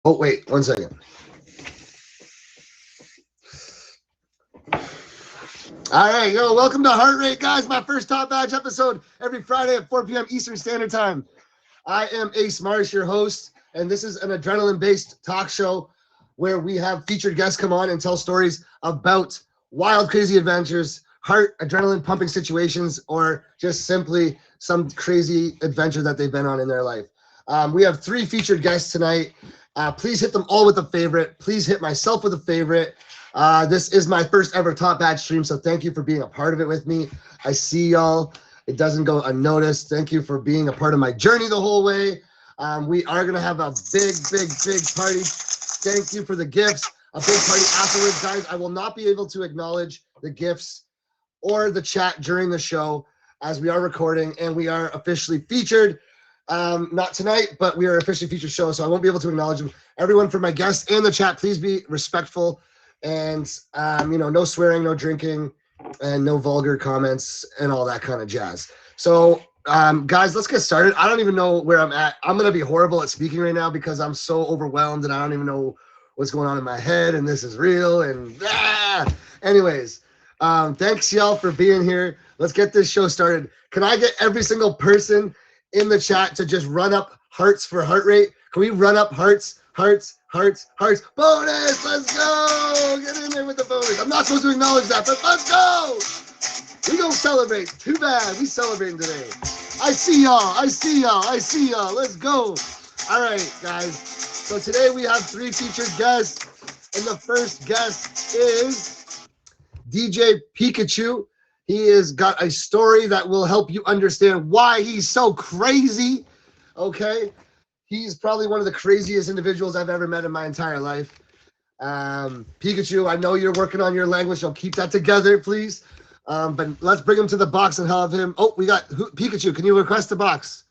Oh, wait, 1 second. All right, yo, welcome to Heart Rate, guys. My first Top Badge episode every Friday at 4 p.m. Eastern Standard Time. I am Ace Marsh, your host, and this is an adrenaline-based talk show where we have featured guests come on and tell stories about wild, crazy adventures, heart, adrenaline pumping situations, or just simply some crazy adventure that they've been on in their life. We have 3 featured guests tonight. Please hit them all with a favorite. Please hit myself with a favorite. This is my first ever Top Badge stream, so thank you for being a part of it with me. I see y'all. It doesn't go unnoticed. Thank you for being a part of my journey the whole way. We are going to have a big party. Thank you for the gifts. A big party afterwards, guys. I will not be able to acknowledge the gifts or the chat during the show as we are recording and we are officially featured. Not tonight, but we are officially featured show, so I won't be able to acknowledge them. Everyone, for my guests and the chat, please be respectful and, no swearing, no drinking, and no vulgar comments and all that kind of jazz. So, guys, let's get started. I don't even know where I'm at. I'm going to be horrible at speaking right now because I'm so overwhelmed and I don't even know what's going on in my head and this is real and anyways, thanks y'all for being here. Let's get this show started. Can I get every single person in the chat to just run up hearts for Heart Rate? Can we run up hearts? Bonus, let's go. Get in there with the bonus. I'm not supposed to acknowledge that, but let's go. We gonna celebrate. Too bad. We celebrating today. I see y'all. Let's go. All right, guys. So today we have 3 featured guests, and the first guest is DJ Pikachu. He has got a story that will help you understand why he's so crazy. Okay. He's probably one of the craziest individuals I've ever met in my entire life. Pikachu, I know you're working on your language, so keep that together, please. But let's bring him to the box and have him. Oh, we got Pikachu. Can you request a box?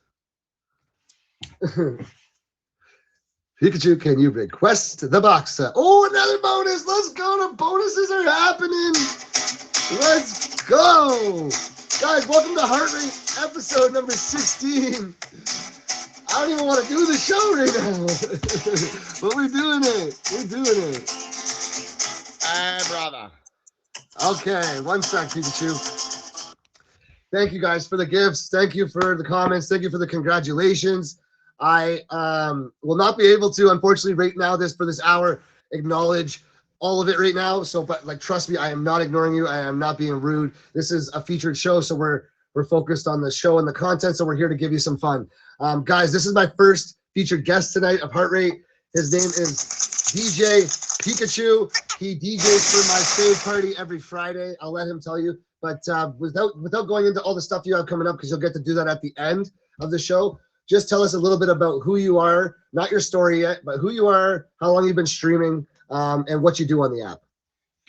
Pikachu, can you request the box? Oh, another bonus. Let's go. The bonuses are happening. Let's go. Guys, welcome to Heart Rate episode number 16. I don't even want to do the show right now. But we're doing it. Hey, brother. Okay, 1 sec, Pikachu. Thank you guys for the gifts. Thank you for the comments. Thank you for the congratulations. I will not be able to, unfortunately, right now, for this hour, acknowledge all of it right now. So, but like, trust me, I am not ignoring you. I am not being rude. This is a featured show, so we're focused on the show and the content. So we're here to give you some fun. Guys, this is my first featured guest tonight of Heart Rate. His name is DJ Pikachu. He DJs for my fave party every Friday. I'll let him tell you. But without going into all the stuff you have coming up, because you'll get to do that at the end of the show, just tell us a little bit about who you are, not your story yet, but who you are, how long you've been streaming, and what you do on the app.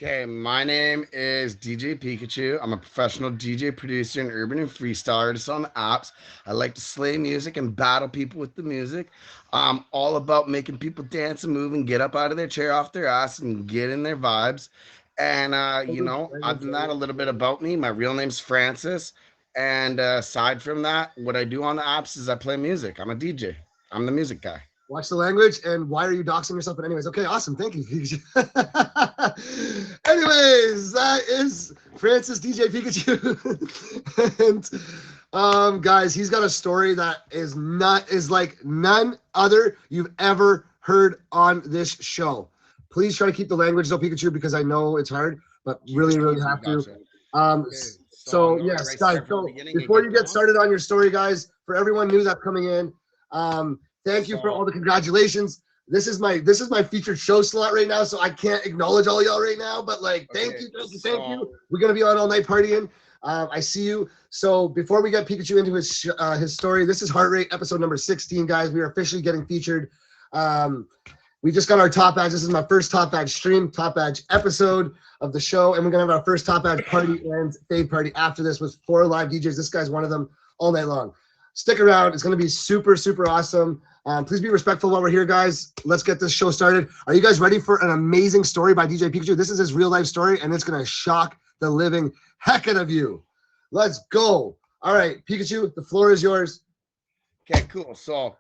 Okay, my name is DJ Pikachu. I'm a professional DJ producer and urban and freestyle artist on the apps. I like to slay music and battle people with the music. I'm all about making people dance and move and get up out of their chair, off their ass, and get in their vibes. And, other than that, a little bit about me. My real name's Francis. And aside from that, what I do on the apps is I play music. I'm a DJ. I'm the music guy. Watch the language, and why are you doxing yourself? But anyways, okay, awesome, thank you. Anyways, that is Francis DJ Pikachu, and guys, he's got a story that is like none other you've ever heard on this show. Please try to keep the language though, Pikachu, because I know it's hard, but really have to. So yes, guys. So before you get started on your story, guys, for everyone new that's coming in, thank you for all the congratulations. This is my featured show slot right now, so I can't acknowledge all y'all right now. But like, thank you. We're gonna be on all night partying. I see you. So before we get Pikachu into his story, this is Heart Rate episode number 16, guys. We are officially getting featured. We just got our Top Badge. This is my first Top Badge stream, Top Badge episode of the show, and we're gonna have our first Top Badge party and fade party after this with 4 live DJs. This guy's one of them all night long. Stick around. It's going to be super awesome. Please be respectful while we're here, guys. Let's get this show started. Are you guys ready for an amazing story by DJ Pikachu? This is his real life story, and it's going to shock the living heck out of you. Let's go. All right, Pikachu, the floor is yours. Okay, cool. So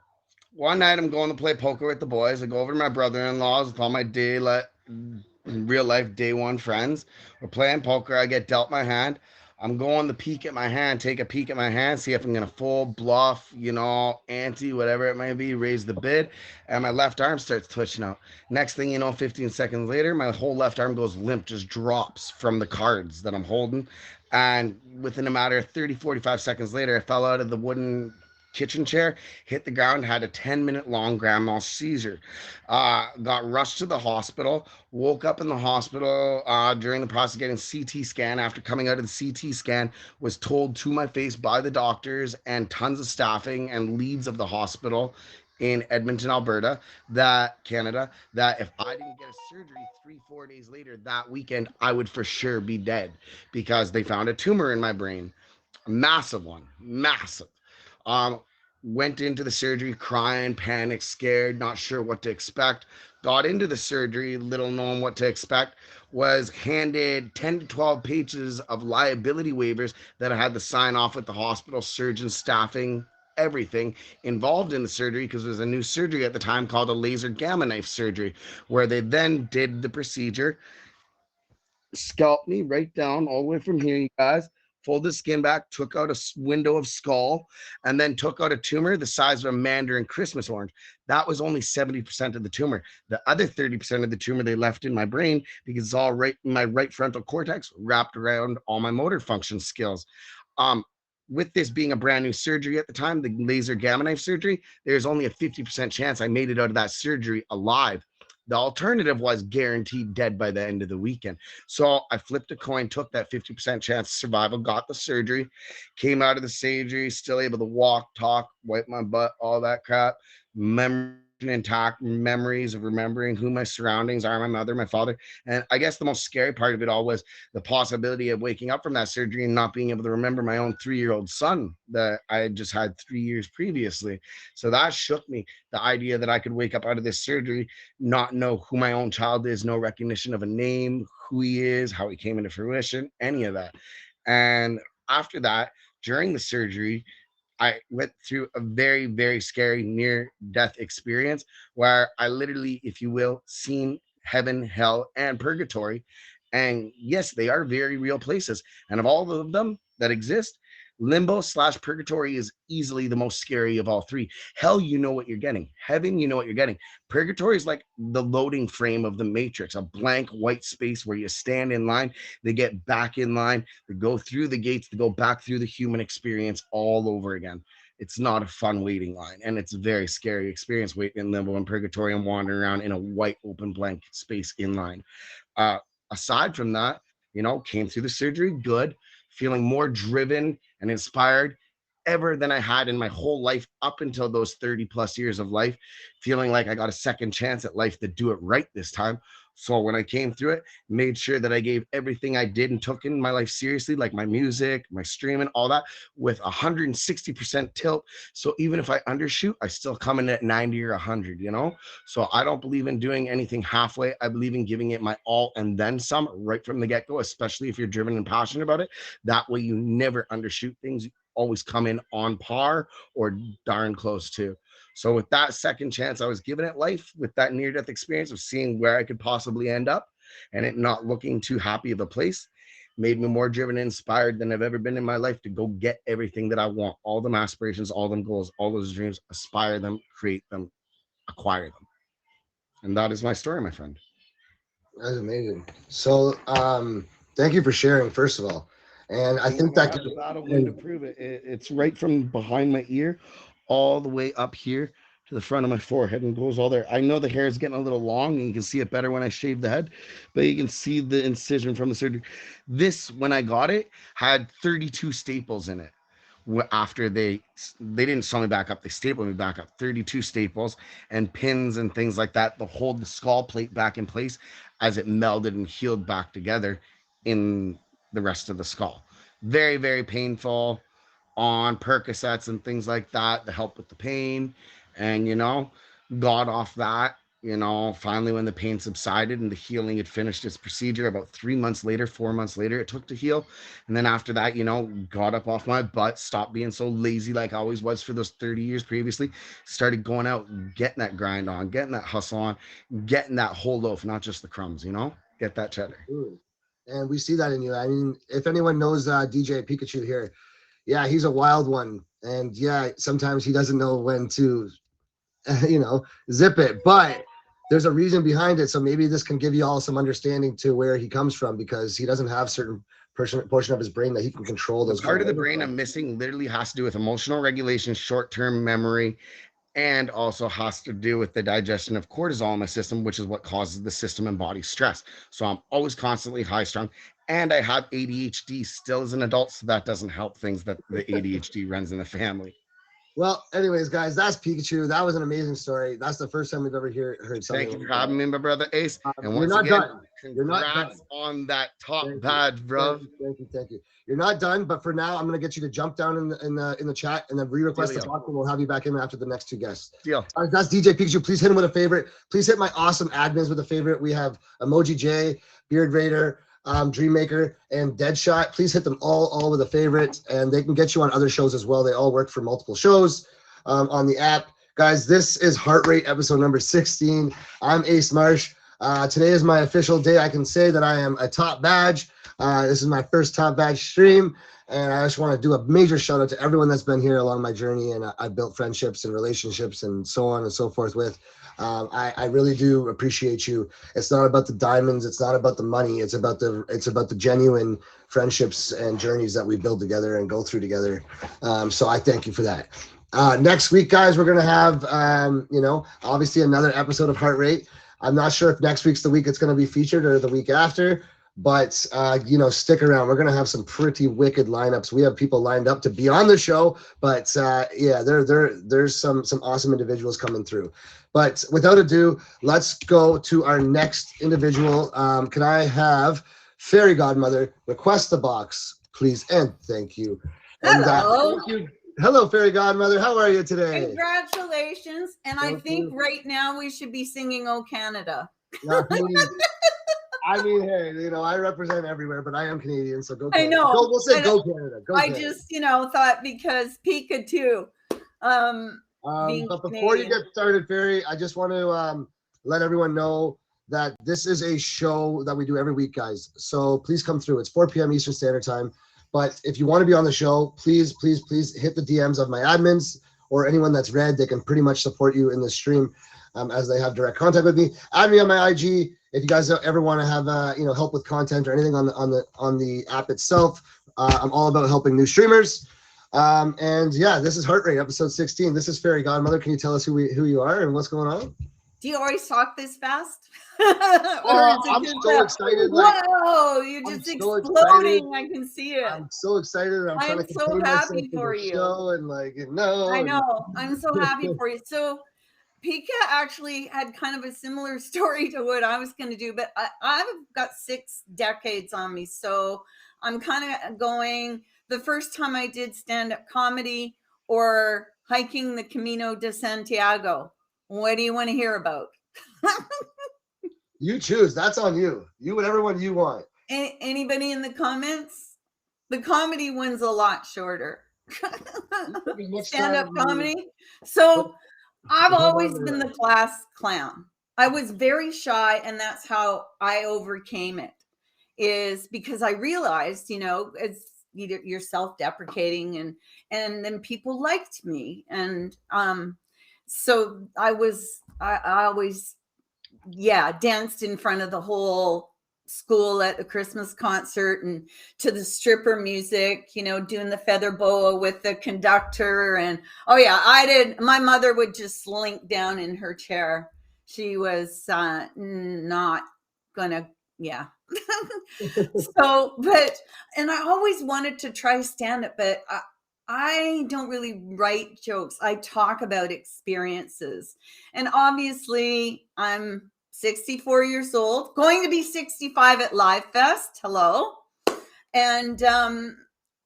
One night I'm going to play poker with the boys. I go over to my brother-in-law's with all my real life day one friends. We're playing poker. I get dealt my hand. I'm going to peek at my hand, take a peek at my hand, see if I'm gonna full bluff, ante, whatever it might be, raise the bid, and my left arm starts twitching out. Next thing you know, 15 seconds later, my whole left arm goes limp, just drops from the cards that I'm holding. And within a matter of 30, 45 seconds later, I fell out of the wooden kitchen chair, hit the ground, had a 10-minute long grand mal seizure. Got rushed to the hospital, woke up in the hospital during the process of getting CT scan. After coming out of the CT scan, was told to my face by the doctors and tons of staffing and leads of the hospital in Edmonton, Alberta, that Canada, that if I didn't get a surgery 3, 4 days later that weekend, I would for sure be dead because they found a tumor in my brain, a massive one, massive. Um, Went into the surgery crying, panicked, scared, not sure what to expect. Got into the surgery, little knowing what to expect. Was handed 10 to 12 pages of liability waivers that I had to sign off with the hospital, surgeon, staffing, everything involved in the surgery because there was a new surgery at the time called a laser gamma knife surgery, where they then did the procedure, scalped me right down all the way from here, you guys. Folded the skin back, took out a window of skull, and then took out a tumor the size of a mandarin Christmas orange. That was only 70% of the tumor. The other 30% of the tumor they left in my brain because it's all right in my right frontal cortex, wrapped around all my motor function skills. Um, with this being a brand new surgery at the time, the laser gamma knife surgery, there's only a 50% chance I made it out of that surgery alive. The alternative was guaranteed dead by the end of the weekend. So I flipped a coin, took that 50% chance of survival, got the surgery, came out of the surgery, still able to walk, talk, wipe my butt, all that crap. Memory intact, memories of remembering who my surroundings are, my mother, my father. And I guess the most scary part of it all was the possibility of waking up from that surgery and not being able to remember my own 3-year old son that I had just had 3 years previously. So that shook me. The idea that I could wake up out of this surgery, not know who my own child is, no recognition of a name, who he is, how he came into fruition, any of that. And after that, during the surgery, I went through a very, very scary near death experience where I literally, if you will, seen heaven, hell, and purgatory. And yes, they are very real places. And of all of them that exist, limbo/purgatory is easily the most scary of all three. Hell, you know what you're getting. Heaven, you know what you're getting. Purgatory is like the loading frame of the Matrix, a blank white space where you stand in line, they get back in line, they go through the gates, to go back through the human experience all over again. It's not a fun waiting line, and it's a very scary experience waiting in limbo and purgatory and wandering around in a white open blank space in line. Uh, Aside from that, came through the surgery good, feeling more driven and inspired ever than I had in my whole life up until those 30 plus years of life, feeling like I got a second chance at life to do it right this time. So when I came through it, made sure that I gave everything I did and took in my life seriously, like my music, my streaming, all that, with 160% tilt. So even if I undershoot, I still come in at 90 or 100. So I don't believe in doing anything halfway. I believe in giving it my all and then some right from the get go, especially if you're driven and passionate about it. That way you never undershoot things. You always come in on par or darn close to. So with that second chance, I was given it life with that near death experience of seeing where I could possibly end up and it not looking too happy of a place. Made me more driven and inspired than I've ever been in my life to go get everything that I want, all them aspirations, all them goals, all those dreams, aspire them, create them, acquire them. And that is my story, my friend. That's amazing. So, thank you for sharing, first of all. And I think I that have the battle wound to prove it. It's right from behind my ear all the way up here to the front of my forehead and goes all there. I know the hair is getting a little long and you can see it better when I shave the head, but you can see the incision from the surgery. This, when I got it, had 32 staples in it. After they didn't sew me back up, they stapled me back up. 32 staples and pins and things like that to hold the skull plate back in place as it melded and healed back together in the rest of the skull. Very, very painful, on Percocets and things like that to help with the pain. And, got off that. Finally when the pain subsided and the healing had finished its procedure about 3 months later, 4 months later, it took to heal. And then after that, got up off my butt, stopped being so lazy like I always was for those 30 years previously, started going out, getting that grind on, getting that hustle on, getting that whole loaf, not just the crumbs, get that cheddar. And we see that in you. I mean, if anyone knows DJ Pikachu here, yeah, he's a wild one. And yeah, sometimes he doesn't know when to, zip it. But there's a reason behind it. So maybe this can give you all some understanding to where he comes from, because he doesn't have certain portion of his brain that he can control those. The part of the brain I'm missing literally has to do with emotional regulation, short-term memory, and also has to do with the digestion of cortisol in my system, which is what causes the system and body stress. So I'm always constantly high strung, and I have ADHD still as an adult, so that doesn't help things that the ADHD runs in the family. Well, anyways, guys, that's Pikachu. That was an amazing story. That's the first time we've ever heard something. Thank you for having me, my brother Ace. And once again, you're not done on that top badge, bro. Thank you. You're not done, but for now, I'm gonna get you to jump down in the chat and then re-request the talk, and we'll have you back in after the next two guests. Deal. That's DJ Pikachu. Please hit him with a favorite. Please hit my awesome admins with a favorite. We have Emoji J, Beard Raider, Dreammaker, and Deadshot. Please hit them all with a favorite, and they can get you on other shows as well. They all work for multiple shows on the app. Guys, this is Heart Rate episode number 16. I'm Ace Marsh. Today is my official day. I can say that I am a top badge. This is my first top badge stream, and I just want to do a major shout out to everyone that's been here along my journey, and I built friendships and relationships and so on and so forth with. I really do appreciate you. It's not about the diamonds. It's not about the money. It's about the genuine friendships and journeys that we build together and go through together. So I thank you for that. Next week, guys, we're going to have, obviously another episode of Heart Rate. I'm not sure if next week's the week it's going to be featured or the week after, but, stick around. We're going to have some pretty wicked lineups. We have people lined up to be on the show, but there's some awesome individuals coming through. But without ado, let's go to our next individual. Can I have Fairy Godmother request the box, please? And thank you. Hello. And, thank you. Hello, Fairy Godmother. How are you today? Congratulations. And I think right now we should be singing "Oh Canada." I mean, hey, I represent everywhere, but I am Canadian, so go Canada. I know. We'll say go Canada. Go Canada. Just, thought because Pika too. But before you get started, Fairy, I just want to let everyone know that this is a show that we do every week, guys. So please come through. It's 4 p.m. Eastern Standard Time. But if you want to be on the show, please hit the DMs of my admins or anyone that's red. They can pretty much support you in the stream as they have direct contact with me. Add me on my IG if you guys ever want to have help with content or anything on the app itself. I'm all about helping new streamers. This is Heart Rate episode 16. This is Fairy Godmother. Can you tell us who you are and what's going on? Do you always talk this fast? I'm so excited. Whoa, you're just exploding. I can see it. I'm so excited. I'm so happy for you. I know. I'm so happy for you. So Pika actually had kind of a similar story to what I was going to do, but I've got 6 decades on me. So I'm kind of going, the first time I did stand-up comedy or hiking the Camino de Santiago. What do you want to hear about? You choose. That's on you. You whatever one you want. Anybody in the comments? The comedy one's a lot shorter. Stand-up comedy. So I've always been the class clown. I was very shy, and that's how I overcame it. Is because I realized, it's you're self-deprecating, and then people liked me, and so I always, danced in front of the whole school at the Christmas concert and to the stripper music, doing the feather boa with the conductor. And my mother would just slink down in her chair. She was not gonna, and I always wanted to try stand-up, but I don't really write jokes. I talk about experiences. And obviously, I'm 64 years old, going to be 65 at Live Fest. Hello. And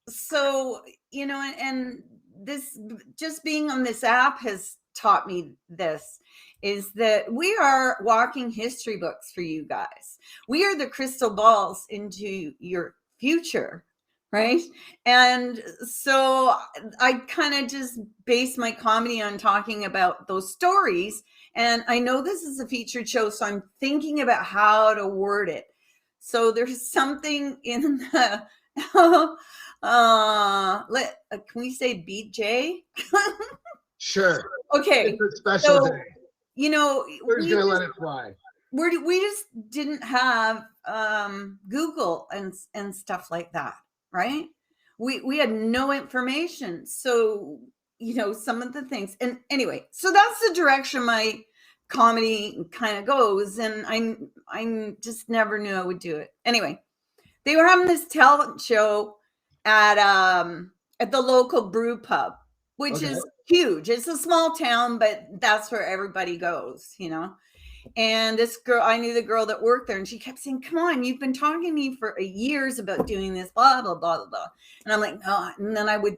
so, and this, just being on this app has taught me this, is that we are walking history books for you guys. We are the crystal balls into your future, right? And so I kind of just base my comedy on talking about those stories. And I know this is a featured show, so I'm thinking about how to word it. So there's something in the can we say BJ? Sure. Okay. It's a special day. You know, we're just gonna let it fly. We just didn't have Google and stuff like that, right? We had no information. So, you know, some of the things, and anyway, so that's the direction my comedy kind of goes, and I just never knew I would do it. Anyway, they were having this talent show at the local brew pub, which is huge. It's a small town, but that's where everybody goes, you know. And this girl, I knew the girl that worked there, and she kept saying, "Come on, you've been talking to me for years about doing this, blah, blah, blah, blah, blah." And I'm like, "No." And then I would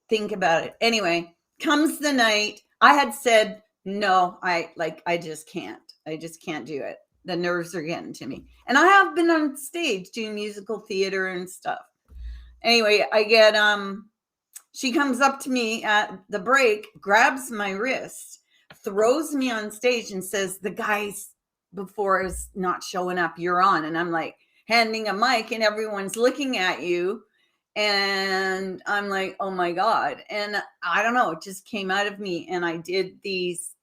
think about it. Anyway, comes the night. I had said, "No, I just can't. I just can't do it. The nerves are getting to me." And I have been on stage doing musical theater and stuff. Anyway, I get, she comes up to me at the break, grabs my wrist, throws me on stage and says, "The guys before is not showing up, you're on." And I'm like handing a mic and everyone's looking at you. And I'm like, oh my God. And I don't know, it just came out of me. And I did these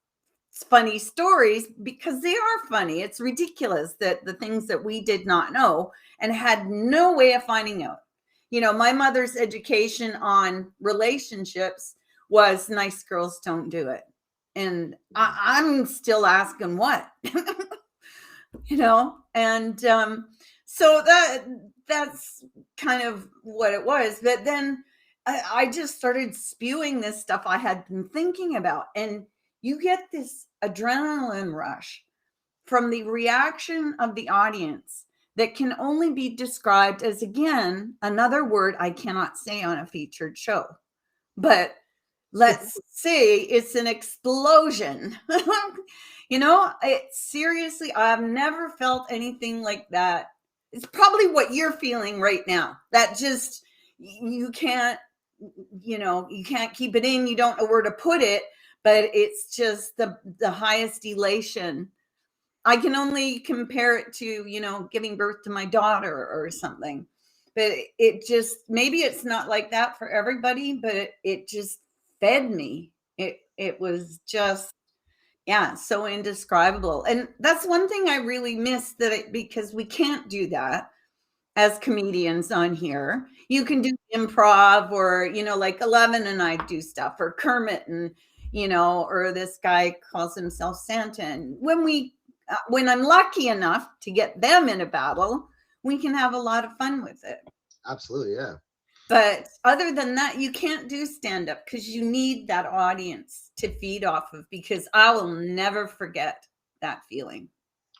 funny stories because they are funny. It's ridiculous that the things that we did not know and had no way of finding out. You know, my mother's education on relationships was nice girls don't do it. And I'm still asking what, you know, and so that's kind of what it was. But then I just started spewing this stuff I had been thinking about. And you get this adrenaline rush from the reaction of the audience that can only be described as, again, another word I cannot say on a featured show. But let's say it's an explosion. You know, seriously, I've never felt anything like that. It's probably what you're feeling right now. That just, you can't, you know, you can't keep it in. You don't know where to put it, but it's just the highest elation. I can only compare it to, you know, giving birth to my daughter or something. But it just, maybe it's not like that for everybody, but it just fed me. It was just, yeah, so indescribable. And that's one thing I really miss, because we can't do that as comedians on here. You can do improv, or, you know, like 11 and I do stuff, or Kermit, and, you know, or this guy calls himself Santa. And when I'm lucky enough to get them in a battle, we can have a lot of fun with it. Absolutely, yeah. But other than that, you can't do stand-up because you need that audience to feed off of, because I will never forget that feeling.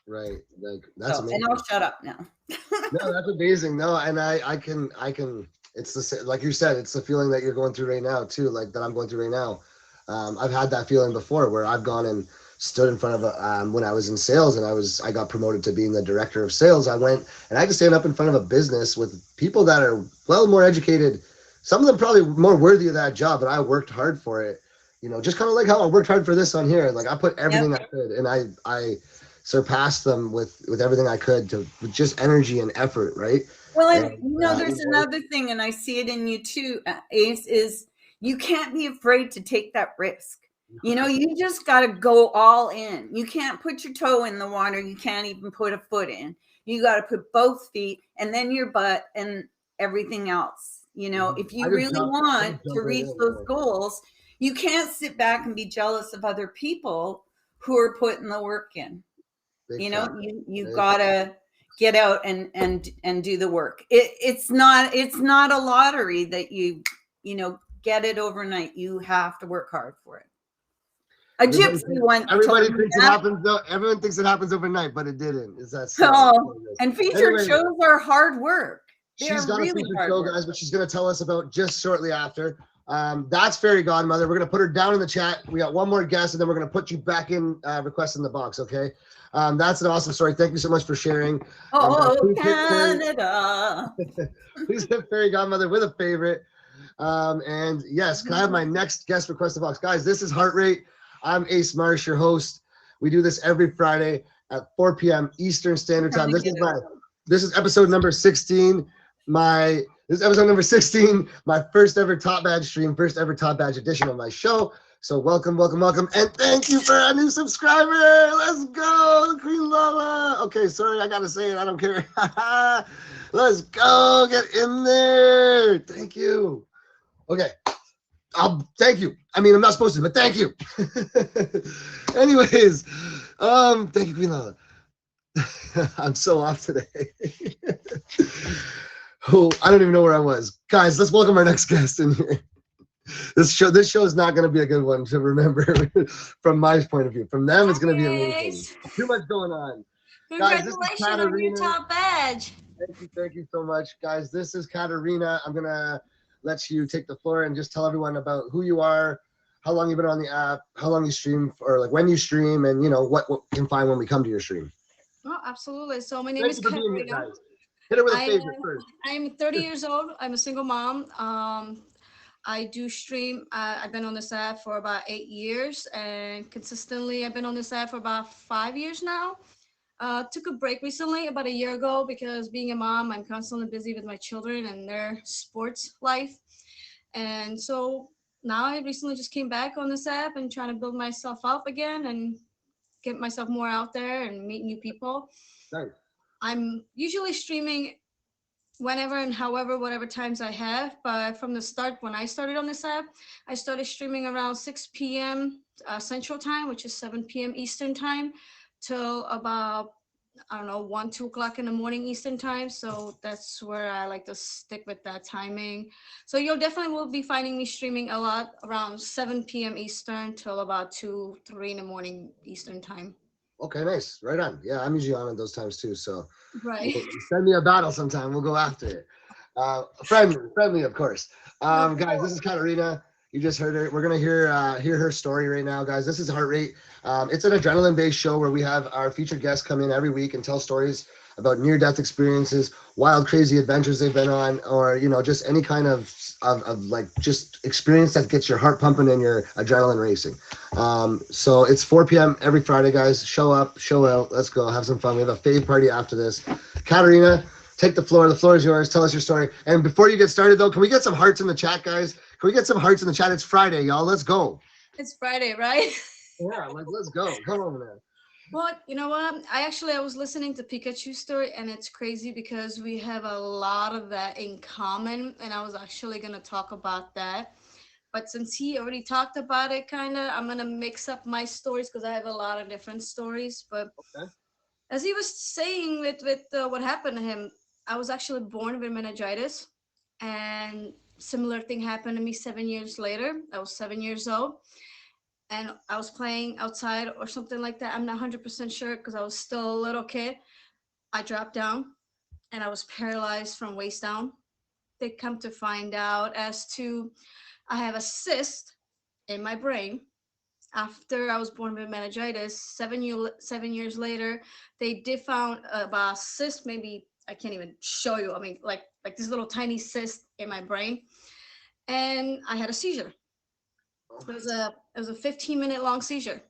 Right. Like, that's amazing. And I'll shut up now. No, that's amazing. No, and I can, it's the same, like you said, it's the feeling that you're going through right now too, like that I'm going through right now. I've had that feeling before where I've gone and stood in front of when I was in sales, and I got promoted to being the director of sales. I went and I had to stand up in front of a business with people that are well more educated, some of them probably more worthy of that job, but I worked hard for it, you know, just kind of like how I worked hard for this on here. Like I put everything I could, and I surpassed them with everything I could, with just energy and effort, right? Well, and you know, there's another thing, and I see it in you too, Ace, is you can't be afraid to take that risk. You know, you just got to go all in. You can't put your toe in the water. You can't even put a foot in. You got to put both feet and then your butt and everything else. You know, if you really want to reach those goals, you can't sit back and be jealous of other people who are putting the work in. You know, you got to get out and do the work. It's not a lottery that you know, get it overnight. You have to work hard for it. A gypsy one. Everybody thinks it happens. Everyone thinks it happens overnight, but it didn't. Is that so? Oh, and featured shows are hard work. She's got a featured show, guys, which she's going to tell us about just shortly after. That's Fairy Godmother. We're going to put her down in the chat. We got one more guest, and then we're going to put you back in request in the box, okay? That's an awesome story. Thank you so much for sharing. Canada. Please hit Fairy Godmother with a favorite. And yes, can I have my next guest request in the box? Guys, this is Heart Rate. I'm Ace Marsh, your host. We do this every Friday at 4 p.m. Eastern Standard Time. This is episode number 16. This is episode number 16, my first ever Top Badge stream, first ever Top Badge edition of my show. So welcome. And thank you for a new subscriber. Let's go, Queen Lala. Okay, sorry, I got to say it. I don't care. Let's go. Get in there. Thank you. Okay. Thank you. I mean, I'm not supposed to, but thank you. Anyways, thank you, Queen Lala. I'm so off today. Oh, I don't even know where I was. Guys, let's welcome our next guest in here. This show is not going to be a good one to remember from my point of view. From them, it's going to be amazing. Too much going on. Congratulations on your Top Badge. Thank you so much, guys. This is Katarina. I'm going to let you take the floor and just tell everyone about who you are, how long you've been on the app, how long you stream, or like when you stream, and you know what we can find when we come to your stream. Oh, absolutely. So my name is Katarina. Hit it with a favorite first. I'm 30 years old. I'm a single mom. I do stream. I've been on this app for about 8 years, and consistently I've been on this app for about 5 years now. Took a break recently, about a year ago, because being a mom, I'm constantly busy with my children and their sports life. And so now I recently just came back on this app and trying to build myself up again and get myself more out there and meet new people. Nice. I'm usually streaming whenever and however, whatever times I have. But from the start, when I started on this app, I started streaming around 6 p.m. Central Time, which is 7 p.m. Eastern Time, till about, 1, 2 o'clock in the morning Eastern Time. So that's where I like to stick with that timing. So you'll definitely will be finding me streaming a lot around 7 p.m. Eastern till about 2, 3 in the morning Eastern Time. Okay, nice. Right on. Yeah, I'm usually on at those times too. So right. Send me a battle sometime. We'll go after it. Friendly, of course. Guys, this is Katarina. You just heard her. We're gonna hear her story right now, guys. This is Heart Rate. It's an adrenaline-based show where we have our featured guests come in every week and tell stories about near-death experiences, wild, crazy adventures they've been on, or just any kind of like just experience that gets your heart pumping and your adrenaline racing. So it's 4 p.m. every Friday, guys. Show up, show out. Let's go have some fun. We have a fave party after this. Katarina, take the floor. The floor is yours. Tell us your story. And before you get started, though, can we get some hearts in the chat, guys? Can we get some hearts in the chat? It's Friday, y'all. Let's go. It's Friday, right? Yeah, let's go. Come on, man. Well, you know what? I was listening to Pikachu's story, and it's crazy because we have a lot of that in common, and I was actually going to talk about that. But since he already talked about it, I'm going to mix up my stories because I have a lot of different stories. But okay. As he was saying with what happened to him, I was actually born with meningitis, and similar thing happened to me 7 years later. I was 7 years old. And I was playing outside or something like that. I'm not 100% sure because I was still a little kid. I dropped down and I was paralyzed from waist down. They come to find out I have a cyst in my brain. After I was born with meningitis, 7 years later, they did found about a cyst. Maybe I can't even show you. I mean, like this little tiny cyst in my brain. And I had a seizure. It was a 15-minute long seizure.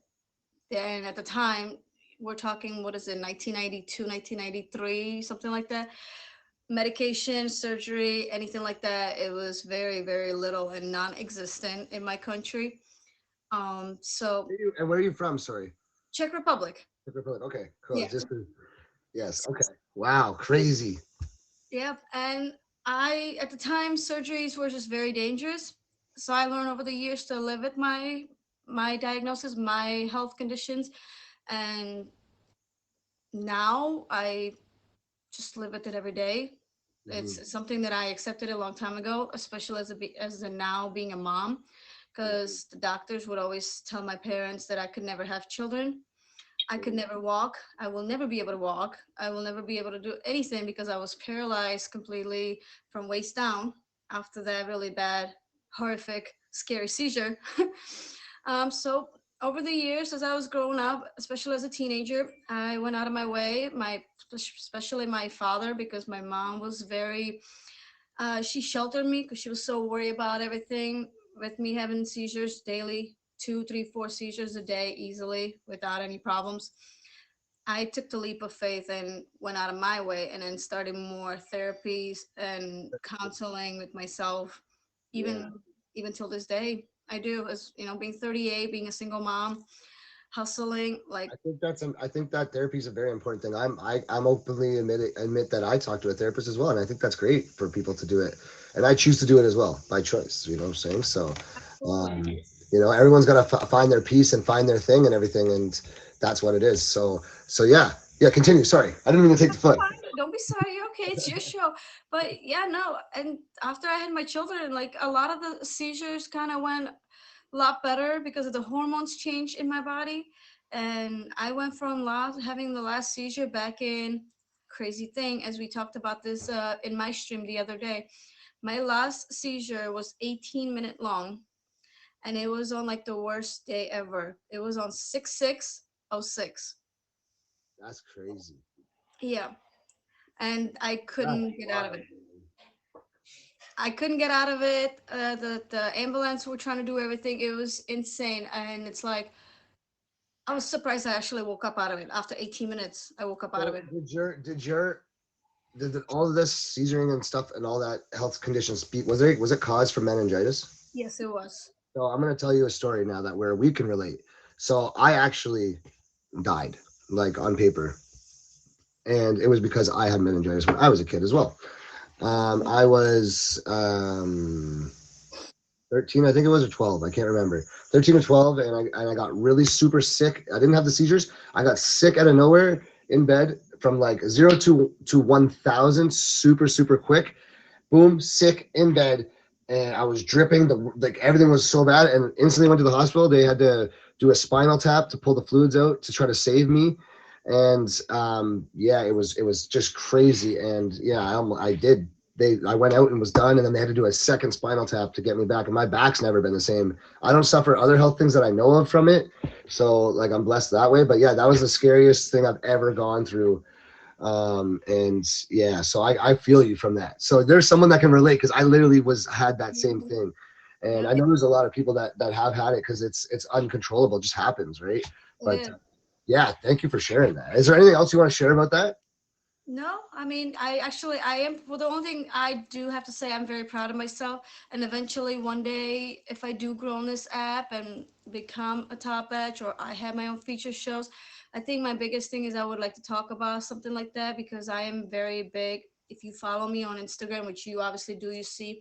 And at the time, we're talking, 1992, 1993, something like that. Medication, surgery, anything like that. It was very, very little and non-existent in my country. And where are you from? Sorry. Czech Republic. Czech Republic. Okay, cool. Yeah. Yes. Okay. Wow. Crazy. Yep. And at the time, surgeries were just very dangerous. So I learned over the years to live with my diagnosis, my health conditions, and now I just live with it every day. Mm-hmm. It's something that I accepted a long time ago, especially as a now being a mom, because the doctors would always tell my parents that I could never have children. I could never walk. I will never be able to walk. I will never be able to do anything because I was paralyzed completely from waist down after that really bad horrific, scary seizure. So over the years, as I was growing up, especially as a teenager, I went out of my way, especially my father, because my mom was very, she sheltered me because she was so worried about everything with me having seizures daily, 2, 3, 4 seizures a day easily without any problems. I took the leap of faith and went out of my way and then started more therapies and counseling with myself. Yeah. Even till this day, I do. As you know, being 38, being a single mom, hustling, like I think that therapy is a very important thing. I'm openly admit that I talk to a therapist as well, and I think that's great for people to do it. And I choose to do it as well by choice. You know what I'm saying? So, um, absolutely. everyone's got to find their peace and find their thing and everything, and that's what it is. So yeah, yeah. Continue. Sorry, I didn't mean to take the foot. Don't be sorry. You're okay. It's your show. But yeah, no. And after I had my children, like a lot of the seizures kind of went a lot better because of the hormones changed in my body. And I went from having the last seizure back in, crazy thing, as we talked about this in my stream the other day. My last seizure was 18-minute long, and it was on like the worst day ever. It was on 6/6/06. That's crazy. Yeah, and I That's couldn't get out of wild. it. I couldn't get out of it. The ambulance were trying to do everything. It was insane, and it's like I was surprised I actually woke up out of it. After 18 minutes, I woke up out of So it. did all of this seizuring and stuff and all that health conditions was it caused from meningitis? Yes, it was. So I'm gonna tell you a story now that where we can relate. So I actually died, like on paper, and it was because I had meningitis when I was a kid as well. I was 13, I think it was, or 12. I can't remember. 13 or 12, and I got really super sick. I didn't have the seizures. I got sick out of nowhere in bed from like 0 to 1,000, super super quick. Boom, sick in bed, and I was dripping. Like everything was so bad, and instantly went to the hospital. They had to do a spinal tap to pull the fluids out to try to save me. And yeah, it was just crazy. And yeah, I did. I went out and was done, and then they had to do a second spinal tap to get me back. And my back's never been the same. I don't suffer other health things that I know of from it, so like I'm blessed that way. But yeah, that was the scariest thing I've ever gone through. And yeah, so I feel you from that. So there's someone that can relate because I literally had that same thing. And Yeah, I know there's a lot of people that have had it because it's uncontrollable, it just happens, right? But yeah. yeah, thank you for sharing that. Is there anything else you want to share about that? No, I mean, I am. Well, the only thing I do have to say, I'm very proud of myself. And eventually, one day, if I do grow on this app and become a top edge, or I have my own feature shows, I think my biggest thing is I would like to talk about something like that because I am very big. If you follow me on Instagram, which you obviously do, you see,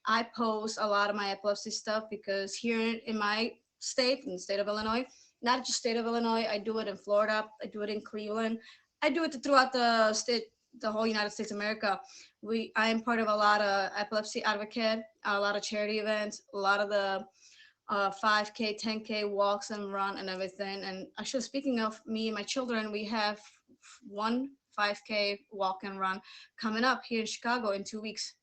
I post a lot of my epilepsy stuff because here in my state, in the state of Illinois, not just state of Illinois, I do it in Florida, I do it in Cleveland. I do it throughout the state, the whole United States of America. I am part of a lot of epilepsy advocate, a lot of charity events, a lot of the 5K, 10K walks and run and everything. And actually, speaking of me and my children, we have one 5K walk and run coming up here in Chicago in 2 weeks.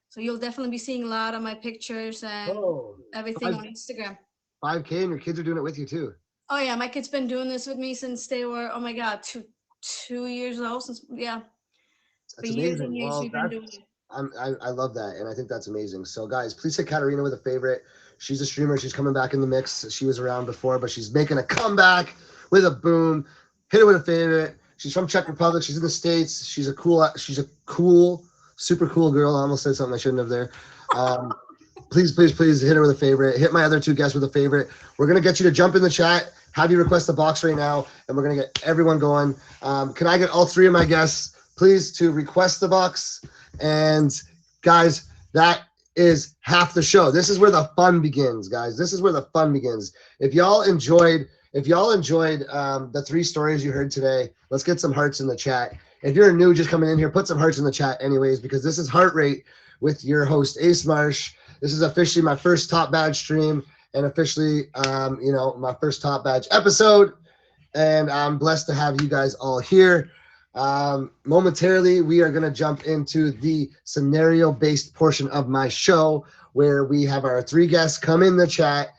So you'll definitely be seeing a lot of my pictures and Oh, everything on Instagram. 5K, and your kids are doing it with you too. Oh yeah, my kids been doing this with me since they were, oh my God, 2 years old. Since yeah, for That's years and amazing. years Well, we've been doing it. I love that, and I think that's amazing. So, guys, please hit Katarina with a favorite. She's a streamer. She's coming back in the mix. She was around before, but she's making a comeback with a boom. Hit her with a favorite. She's from Czech Republic. She's in the States. She's a cool, super cool girl. I almost said something I shouldn't have there. Please, please, please hit her with a favorite. Hit my other two guests with a favorite. We're gonna get you to jump in the chat. Have you request the box right now, and we're gonna get everyone going. Can I get all three of my guests, please, to request the box? And guys, that is half the show. This is where the fun begins, guys. This is where the fun begins. If y'all enjoyed the three stories you heard today, let's get some hearts in the chat. If you're new just coming in here, put some hearts in the chat anyways, because this is Heart Rate with your host, Ace Marsh. This is officially my first Top Badge stream and officially, my first Top Badge episode. And I'm blessed to have you guys all here. Momentarily, we are going to jump into the scenario-based portion of my show where we have our 3 guests come in the chat,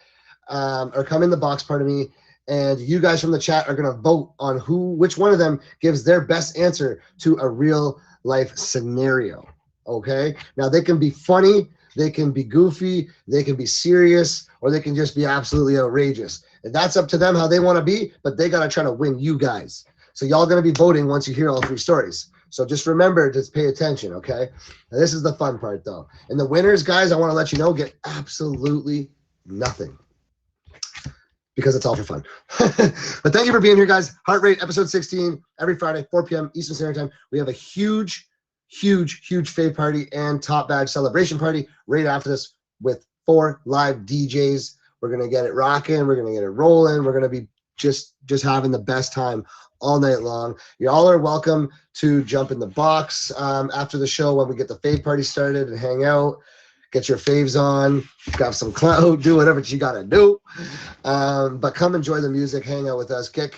or come in the box, pardon me, and you guys from the chat are going to vote on which one of them gives their best answer to a real life scenario. Okay. Now they can be funny, they can be goofy, they can be serious, or they can just be absolutely outrageous. And that's up to them how they want to be, but they got to try to win you guys. So y'all going to be voting once you hear all 3 stories. So just remember to pay attention. Okay. Now, this is the fun part though. And the winners, guys, I want to let you know, get absolutely nothing, because it's all for fun. But thank you for being here, guys. Heart Rate, episode 16, every Friday, 4 p.m. Eastern Standard Time. We have a huge fave party and top badge celebration party right after this with 4 live DJs. We're going to get it rocking. We're going to get it rolling. We're going to be just having the best time all night long. Y'all are welcome to jump in the box after the show when we get the fave party started and hang out. Get your faves on, grab some clout, do whatever you gotta do. But come enjoy the music, hang out with us, get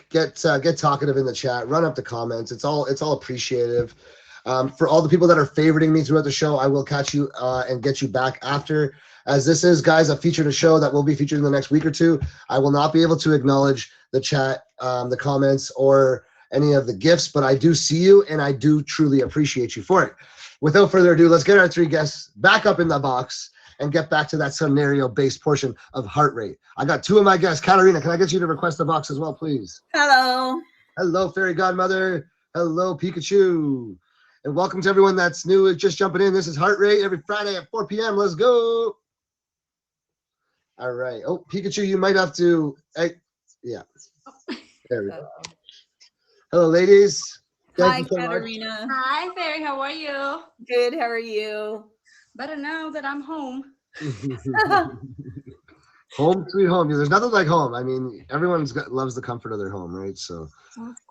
talkative in the chat, run up the comments. It's all appreciative. For all the people that are favoriting me throughout the show, I will catch you and get you back after. As this is, guys, a featured show that will be featured in the next week or 2. I will not be able to acknowledge the chat, the comments, or any of the gifts, but I do see you and I do truly appreciate you for it. Without further ado, let's get our 3 guests back up in the box and get back to that scenario-based portion of Heart Rate. I got 2 of my guests. Katarina, can I get you to request the box as well, please? Hello. Hello, Fairy Godmother. Hello, Pikachu. And welcome to everyone that's new, just jumping in. This is Heart Rate every Friday at 4 p.m. Let's go. All right. Oh, Pikachu, you might have to. Yeah. There we go. Hello, ladies. Hi, Katarina. Hi, Fairy. How are you? Good. How are you? Better now that I'm home. Home sweet home. There's nothing like home. I mean, loves the comfort of their home, right? So,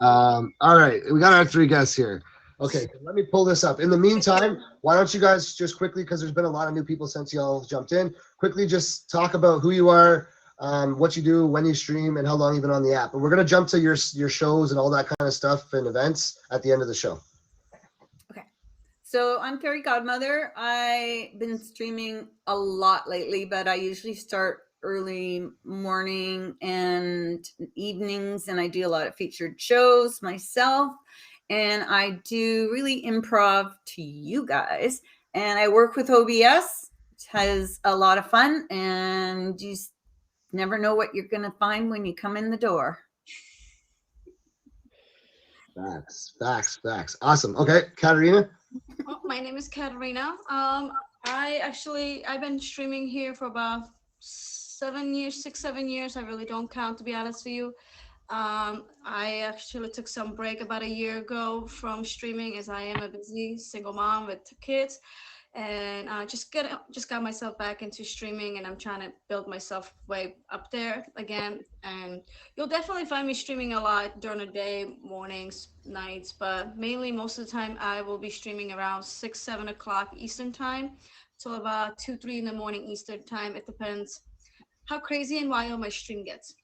all right, we got our 3 guests here. Okay, let me pull this up. In the meantime, why don't you guys just quickly, because there's been a lot of new people since y'all jumped in, quickly just talk about who you are, what you do, when you stream, and how long you've been on the app. But we're gonna jump to your shows and all that kind of stuff and events at the end of the show. Okay, so I'm Fairy Godmother. I've been streaming a lot lately, but I usually start early morning and evenings, and I do a lot of featured shows myself, and I do really improv to you guys, and I work with OBS. It has a lot of fun, and you never know what you're going to find when you come in the door. Facts. Awesome. Okay, Katarina. My name is Katarina. I've been streaming here for about 7 years, 6-7 years. I really don't count, to be honest with you. I actually took some break about a year ago from streaming, as I am a busy single mom with 2 kids, and just got myself back into streaming, and I'm trying to build myself way up there again. And you'll definitely find me streaming a lot during the day, mornings, nights, but mainly most of the time I will be streaming around 6-7 o'clock Eastern time till about 2-3 in the morning Eastern time. It depends how crazy and wild my stream gets.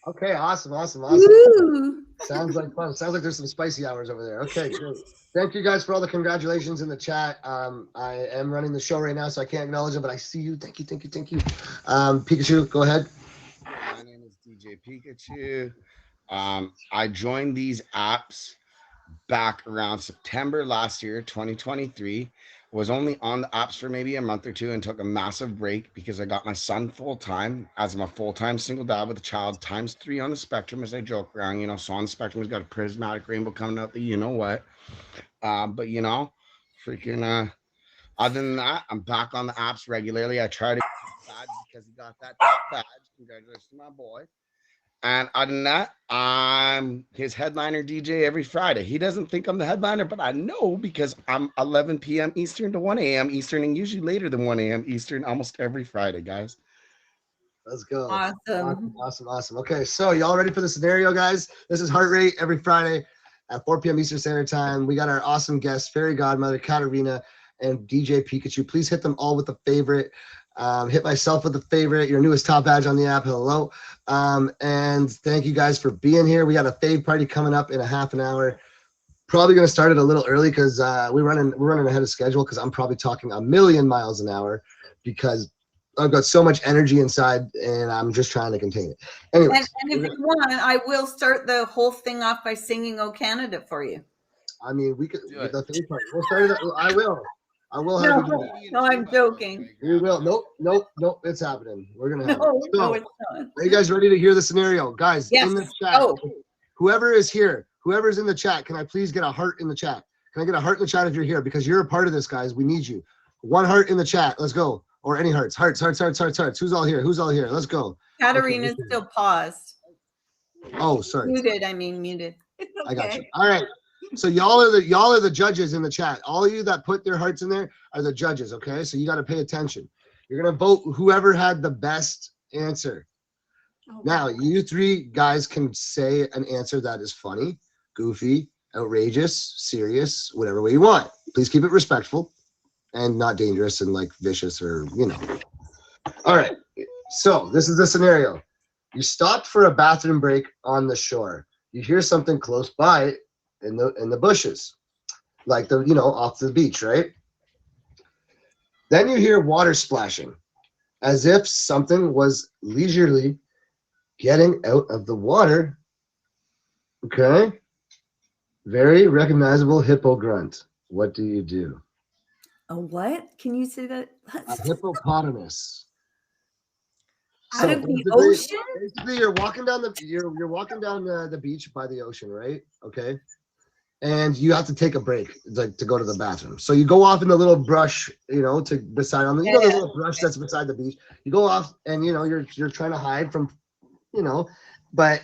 Okay, awesome. Woo! Sounds like fun. Sounds like there's some spicy hours over there. Okay, great. Thank you guys for all the congratulations in the chat. I am running the show right now, so I can't acknowledge it, but I see you. Thank you. Pikachu, go ahead. My name is DJ Pikachu. I joined these apps back around September last year, 2023. Was only on the apps for maybe a month or 2 and took a massive break because I got my son full-time, as I'm a full-time single dad with a child, ×3 on the spectrum, as I joke around, so on the spectrum, he's got a prismatic rainbow coming out, you know what. But freaking other than that, I'm back on the apps regularly. I try to get his badge because he got that top badge. Congratulations to my boy. And other than that, I'm his headliner DJ every Friday. He doesn't think I'm the headliner, but I know because I'm 11 p.m. Eastern to 1 a.m. Eastern, and usually later than 1 a.m. Eastern almost every Friday, guys. Let's go. Awesome. Okay, so y'all ready for the scenario, guys? This is Heart Rate every Friday at 4 p.m. Eastern Standard Time. We got our awesome guests, Fairy Godmother, Katarina, and DJ Pikachu. Please hit them all with a favorite. Hit myself with a favorite, your newest top badge on the app. Hello. And thank you guys for being here. We got a fave party coming up in a half an hour. Probably going to start it a little early because we're running ahead of schedule because I'm probably talking a million miles an hour. because I've got so much energy inside and I'm just trying to contain it. Anyway, and if you want, I will start the whole thing off by singing "Oh Canada" for you. I mean, we could the face part. We'll start it. I will have you do that. No, I'm joking. We will. Nope. It's happening. We're gonna have it. No, So, it's not. are you guys ready to hear the scenario? Guys, Yes. in the chat, Oh. whoever is here, whoever's in the chat, can I please get a heart in the chat? Can I get a heart in the chat if you're here? Because you're a part of this, guys. We need you. One heart in the chat. Let's go. Or any hearts. Hearts. Who's all here? Let's go. Katarina's Okay. still paused. Oh, sorry. Muted. It's I got you. okay. All right. So y'all are the judges in the chat. All of you that put their hearts in there are the judges, okay? So you got to pay attention. You're going to vote whoever had the best answer. Oh, Now, you three guys can say an answer that is funny, goofy, outrageous, serious, whatever way you want. Please keep it respectful and not dangerous and like vicious or, you know. All right. So this is the scenario. You stopped for a bathroom break on the shore. You hear something close by in the bushes, like off the beach, right? Then you hear water splashing, as if something was leisurely getting out of the water. Okay. Very recognizable hippo grunt. What do you do? A what? Can you say that? A hippopotamus. Out of the basically- ocean? Basically, you're walking down the beach by the ocean, right? Okay. And you have to take a break, like to go to the bathroom. So you go off in the little brush, to beside on the the little brush that's beside the beach. You go off, and you're trying to hide from, but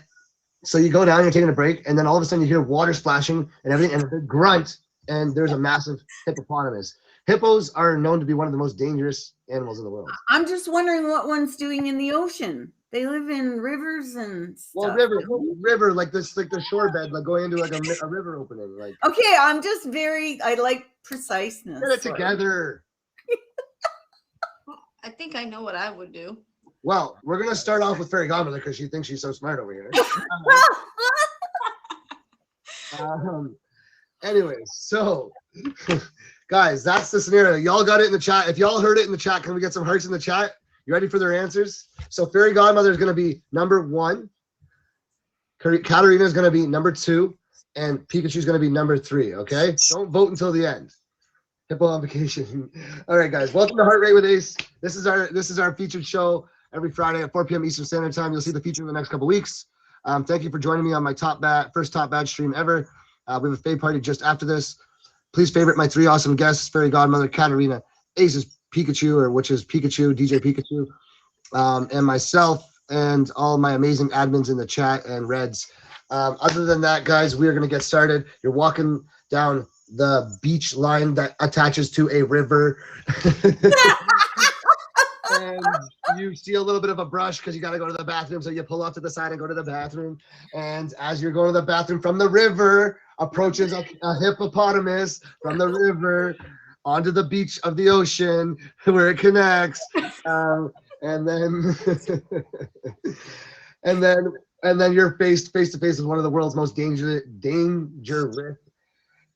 so you go down, you're taking a break, and then all of a sudden you hear water splashing and everything, and a big grunt, and there's a massive hippopotamus. Hippos are known to be one of the most dangerous animals in the world. I'm just wondering what one's doing in the ocean. They live in rivers and stuff. Well, river, like this, like the shorebed, like going into like a river opening. Like, Okay, I like preciseness. get it together. I think I know what I would do. Well, we're gonna start off with Fairy Godmother because she thinks she's so smart over here. Anyways, so guys, that's the scenario. Y'all got it in the chat. If y'all heard it in the chat, can we get some hearts in the chat? You ready for their answers? So Fairy Godmother is going to be number 1. Katarina is going to be number 2. And Pikachu is going to be number 3, okay? Don't vote until the end. Hippo on vacation. All right, guys. Welcome to Heart Rate with Ace. This is our featured show every Friday at 4 p.m. Eastern Standard Time. You'll see the feature in the next couple weeks. Thank you for joining me on my first Top Badge stream ever. We have a fave party just after this. Please favorite my 3 awesome guests, Fairy Godmother, Katarina, Ace's Pikachu, which is Pikachu, DJ Pikachu, and myself, and all my amazing admins in the chat and Reds. Other than that, guys, we are going to get started. You're walking down the beach line that attaches to a river. And you see a little bit of a brush because you got to go to the bathroom. So you pull off to the side and go to the bathroom. And as you're going to the bathroom from the river, approaches a hippopotamus from the river onto the beach of the ocean where it connects. And then you're face to face with one of the world's most dangerous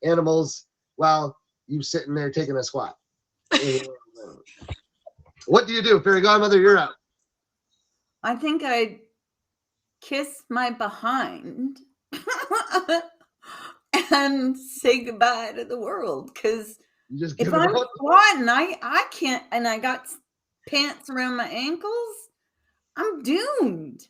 animals while you sitting there taking a squat. What do you do, Fairy Godmother? You're up. I think I'd kiss my behind and say goodbye to the world. Because if I'm squatting, I can't, and I got pants around my ankles, I'm doomed.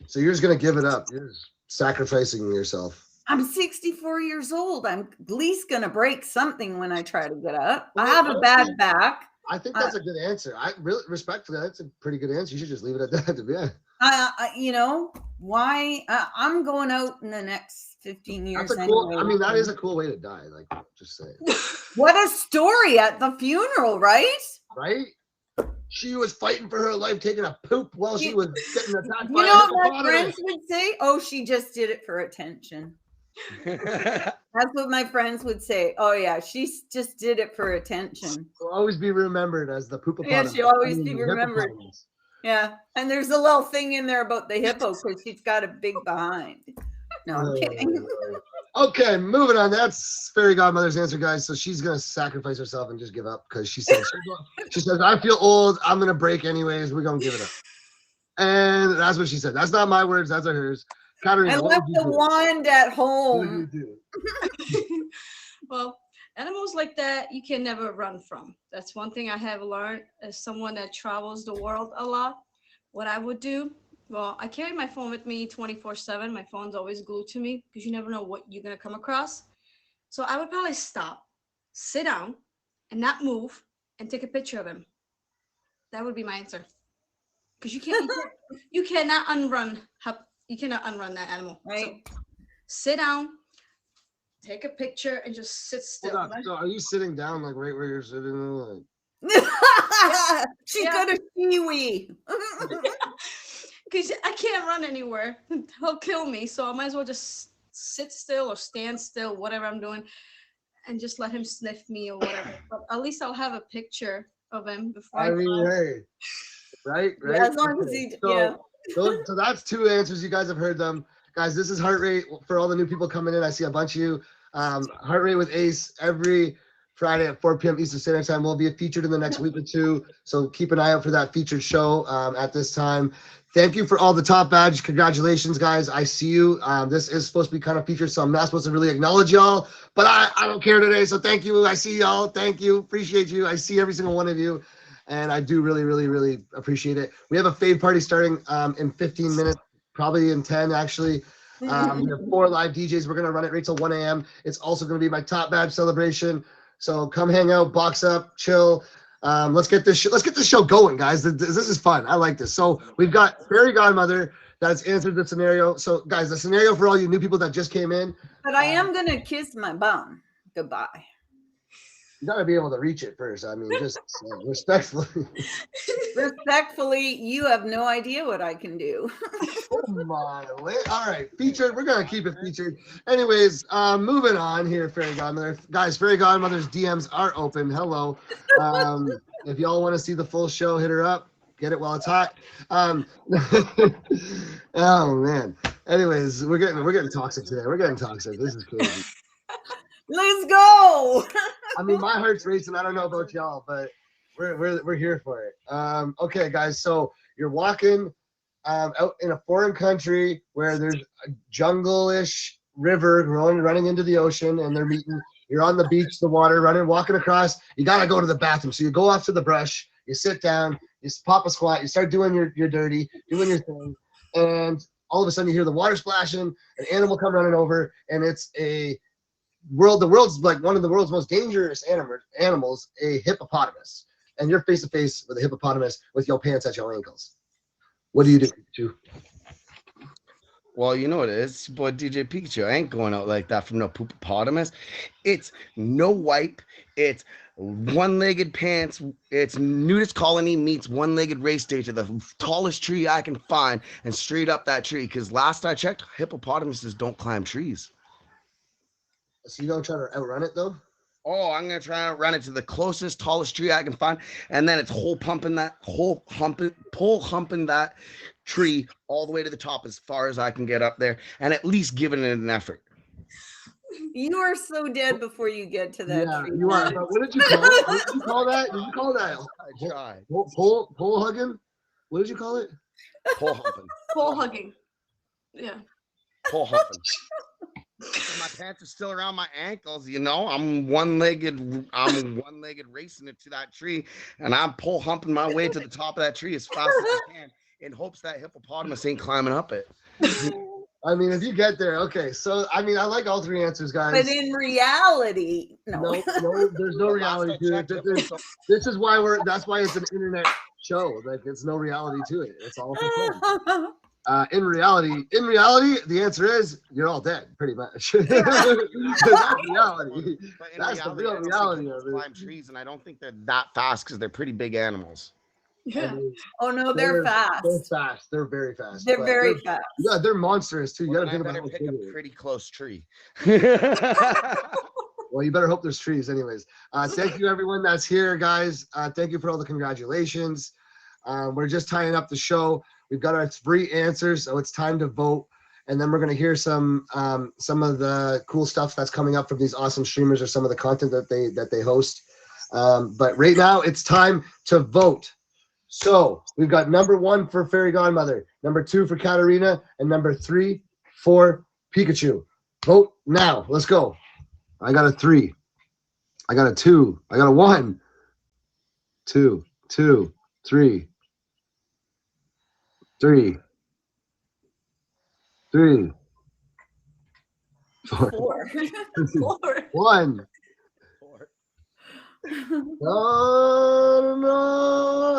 So you're just gonna give it up. You're just sacrificing yourself. I'm 64 years old. I'm at least gonna break something when I try to get up. I have a bad back. I think that's a good answer. I really respectfully, that's a pretty good answer. You should just leave it at that. Yeah. Why? I'm going out in the next 15 years. That's cool. I mean, that is a cool way to die. Like, just saying. What a story at the funeral, right? Right? She was fighting for her life, taking a poop while she was getting attacked. You know what my friends would say? Oh, she just did it for attention. That's what my friends would say. Oh yeah, she just did it for attention. She'll always be remembered as the poopapotamus. Yeah, she'll always be remembered. Yeah, and there's a little thing in there about the hippo because she's got a big behind. No, I'm kidding. Okay, moving on. That's fairy godmother's answer, guys. So she's gonna sacrifice herself and just give up because she says I feel old. I'm gonna break anyways. We're gonna give it up. And that's what she said. That's not my words. That's hers. Katarina, I what left would you the do? wand at What would you home. do? Well, animals like that you can never run from. That's one thing I have learned as someone that travels the world a lot. What I would do, well, I carry my phone with me 24/7. My phone's always glued to me because you never know what you're gonna come across. So I would probably stop, sit down, and not move, and take a picture of him. That would be my answer. Because you cannot unrun that animal. Right. So sit down, take a picture, and just sit still. Hold on. So are you sitting down like right where you're sitting? Like... She's Yeah. gonna Kiwi. Because I can't run anywhere. He'll kill me. So I might as well just sit still or stand still, whatever I'm doing, and just let him sniff me or whatever. But at least I'll have a picture of him before I mean, die. hey, right? Yeah, as long as he, yeah. So that's two answers. You guys have heard them. Guys, this is Heart Rate for all the new people coming in. I see a bunch of you. Heart Rate with Ace every Friday at 4 p.m. Eastern Standard Time will be featured in the next week or two. So keep an eye out for that featured show at this time. Thank you for all the top badge. Congratulations, guys. I see you. This is supposed to be kind of featured, so I'm not supposed to really acknowledge y'all, but I don't care today. So thank you. I see y'all. Thank you. Appreciate you. I see every single one of you. And I do really, really, really appreciate it. We have a fave party starting in 15 minutes, probably in 10, actually. We have 4 live DJs. We're going to run it right till 1 a.m. It's also going to be my top badge celebration. So come hang out, box up, chill. Let's get this show going, guys. This is fun. I like this. So we've got Fairy Godmother that's answered the scenario. So guys, the scenario for all you new people that just came in. But I am gonna kiss my bum goodbye. You gotta be able to reach it first. I mean, just respectfully. Respectfully, you have no idea what I can do. Oh my! All right, featured. We're gonna keep it featured. Anyways, moving on here, Fairy Godmother. Guys, Fairy Godmother's DMs are open. Hello. If y'all want to see the full show, hit her up. Get it while it's hot. Oh man. Anyways, we're getting toxic today. We're getting toxic. This is crazy. Let's go. I mean, my heart's racing. I don't know about y'all, but we're here for it. Okay, guys. So you're walking out in a foreign country where there's a jungle-ish river running into the ocean, and they're meeting. You're on the beach, the water running, walking across. You gotta go to the bathroom, so you go off to the brush. You sit down. You pop a squat. You start doing your dirty, doing your thing, and all of a sudden you hear the water splashing. An animal come running over, and it's the world's like one of the world's most dangerous animals, a hippopotamus. And you're face to face with a hippopotamus with your pants at your ankles. What do you do? Well, you know what it is, boy. DJ Pikachu. I ain't going out like that from no hippopotamus. It's no wipe. It's one-legged pants. It's nudist colony meets one-legged race day to the tallest tree I can find and straight up that tree. Because last I checked, hippopotamuses don't climb trees. So you don't try to outrun it though? Oh, I'm gonna try to run it to the closest, tallest tree I can find, and then it's humping that tree all the way to the top as far as I can get up there, and at least giving it an effort. You are so dead before you get to that tree. You are. But what did you call it? What did you call that? Did you call that? I tried. Pole hugging? What did you call it? Pole humping. Pole hugging. Yeah. Pole humping. My pants are still around my ankles, you know. I'm one-legged racing it to that tree, and I'm pole humping my way to the top of that tree as fast as I can in hopes that hippopotamus ain't climbing up it. I mean, if you get there, okay. So, I mean, I like all 3 answers, guys. But in reality, no, there's no reality to it. This is why that's why it's an internet show. Like, it's no reality to it. It's all for fun. In reality, the answer is you're all dead, pretty much. That's reality. That's the real reality of it. Climb trees, and I don't think they're that fast because they're pretty big animals. Yeah. I mean, oh no, they're fast. They're fast. They're very fast. They're very fast. Yeah, they're monstrous too. You Well, gotta think I about better pick a pretty close tree. Well, you better hope there's trees, anyways. Thank you, everyone that's here, guys. Thank you for all the congratulations. We're just tying up the show. We've got our 3 answers, so it's time to vote. and then we're going to hear some of the cool stuff that's coming up from these awesome streamers or some of the content that they host. But right now it's time to vote. So we've got number 1 for Fairy Godmother, number 2 for Katarina, and number 3 for Pikachu. Vote now. Let's go. I got a 3. I got a 2. I got a 1. 2, 2, 3. 3. 3. 4. 4. 1. No,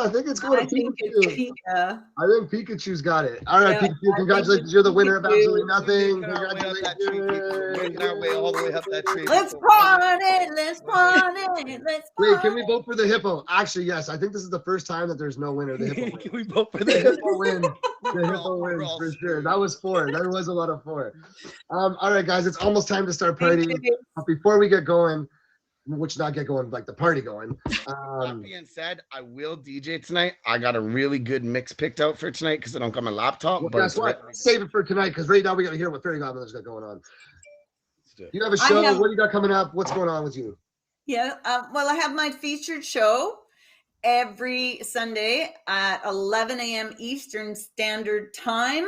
I think it's going to Pikachu. I think Pikachu's got it. All right, Pikachu, congratulations. You're the winner of absolutely nothing. Congratulations. All the way up that tree. Let's party. Let's party. Let's party. Wait, can we vote for the hippo? Actually, yes. I think this is the first time that there's no winner. The hippo wins. Can we vote for The the hippo wins. The hippo wins for sure. That was 4. That was a lot of 4. All right, guys, it's almost time to start partying. But before we get going, which not get going, like the party going. That being said, I will DJ tonight. I got a really good mix picked out for tonight because I don't got my laptop. Well, but guess what? Save it for tonight because right now we got to hear what Fairy Godmother's got going on. You have a show. What do you got coming up? What's going on with you? Yeah, well, I have my featured show every Sunday at 11 a.m. Eastern Standard Time.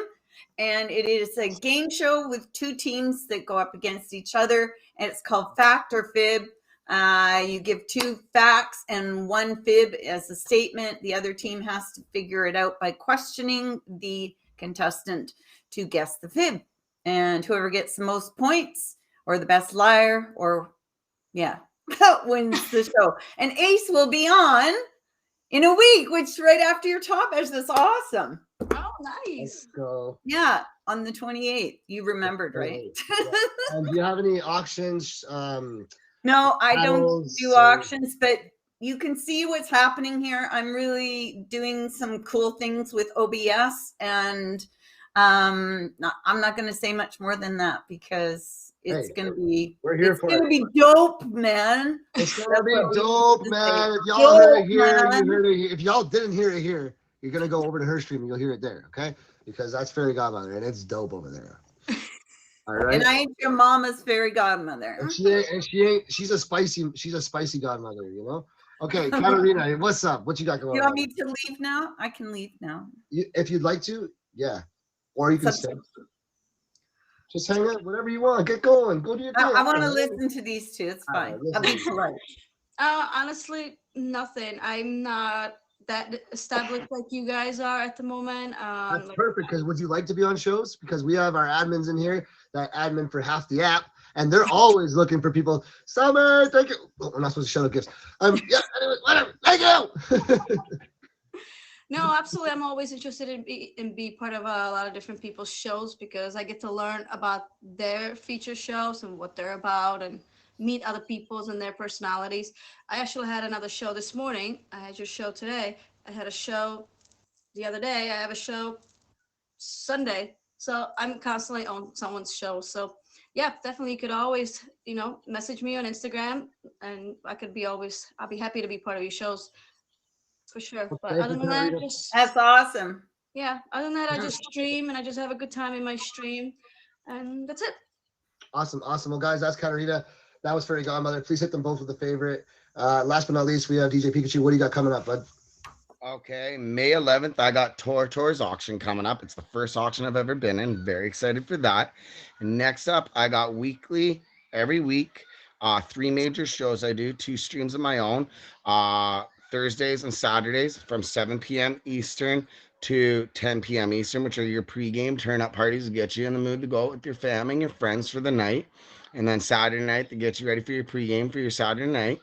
And it is a game show with 2 teams that go up against each other. And it's called Fact or Fib. You give 2 facts and 1 fib as a statement. The other team has to figure it out by questioning the contestant to guess the fib. And whoever gets the most points or the best liar wins the show. And Ace will be on in a week, which right after your top edge. That's awesome. Oh, nice. Let's go. Yeah, on the 28th. You remembered, right? Yeah. And do you have any auctions? No, I don't do auctions, but you can see what's happening here. I'm really doing some cool things with OBS, and I'm not going to say much more than that because it's going to be dope, man. It's going to be dope, man. If y'all heard it here, you heard it here. If y'all didn't hear it here, you're going to go over to her stream and you'll hear it there, okay? Because that's Fairy Godmother, and it's dope over there. All right. And I ain't your mama's fairy godmother. And she's a spicy godmother, you know? Okay, Katarina, what's up? What you got going on? You want me to leave now? I can leave now. If you'd like to, yeah. Or you can stay. Just hang out, whatever you want. Get going. Go to your thing. I want to listen to these 2. It's fine. I'll be polite. Honestly, nothing. I'm not that established like you guys are at the moment. That's perfect, because would you like to be on shows? Because we have our admins in here, that admin for half the app, and they're always looking for people. Summer, thank you. Oh, we're not supposed to shout out gifts. Yeah, anyway, whatever. Thank you. No, absolutely. I'm always interested in be part of a lot of different people's shows because I get to learn about their feature shows and what they're about and meet other people's and their personalities. I actually had another show this morning. I had your show today. I had a show the other day. I have a show Sunday. So I'm constantly on someone's show. So yeah, definitely you could always, message me on Instagram and I'll be happy to be part of your shows for sure. But other than that, that's awesome. Yeah. Other than that, I just stream and I just have a good time in my stream and that's it. Awesome. Well, guys, that's Katarina. That was Fairy Godmother. Please hit them both with a favorite. Last but not least, we have DJ Pikachu. What do you got coming up, bud? Okay, May 11th, I got Tor's auction coming up. It's the first auction I've ever been in. Very excited for that. And next up, I got every week, 3 major shows I do, 2 streams of my own. Thursdays and Saturdays from 7 p.m. Eastern to 10 p.m. Eastern, which are your pregame turn-up parties to get you in the mood to go out with your fam and your friends for the night. And then Saturday night to get you ready for your pregame for your Saturday night.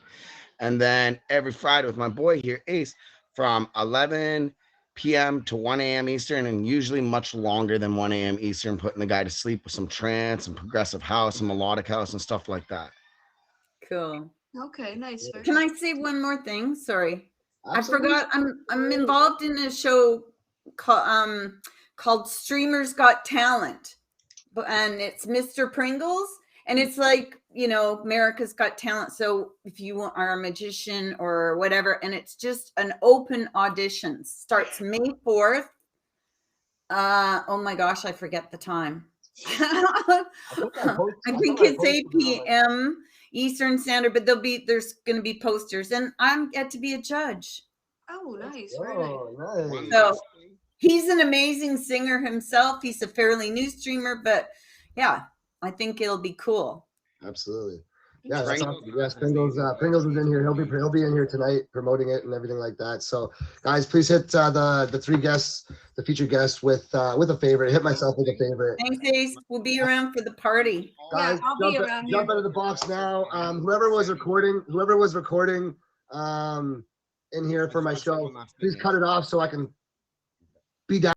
And then every Friday with my boy here, Ace, from 11 p.m. to 1 a.m. Eastern, and usually much longer than 1 a.m. Eastern, putting the guy to sleep with some trance and progressive house and melodic house and stuff like that. Cool. Okay, nice. Can I say one more thing? Sorry. Absolutely. I forgot. I'm involved in a show called Streamers Got Talent. And it's Mr. Pringles. And it's like, America's Got Talent. So if you are a magician or whatever, and it's just an open audition. Starts May 4th. Oh my gosh, I forget the time. I think it's 8 p.m. Eastern Standard, but there's going to be posters, and I'm get to be a judge. Oh, nice. Very nice. Oh, nice. So he's an amazing singer himself. He's a fairly new streamer, but yeah, I think it'll be cool. Absolutely. Yeah, that's awesome. Yes, Pringles is in here. He'll be in here tonight promoting it and everything like that. So, guys, please hit the three guests, the featured guests with a favorite. Hit myself with a favorite. Thanks, Ace. We'll be around for the party. Guys, I'll be around jump out of the box now. Whoever was recording in here for my show, please cut it off so I can be down.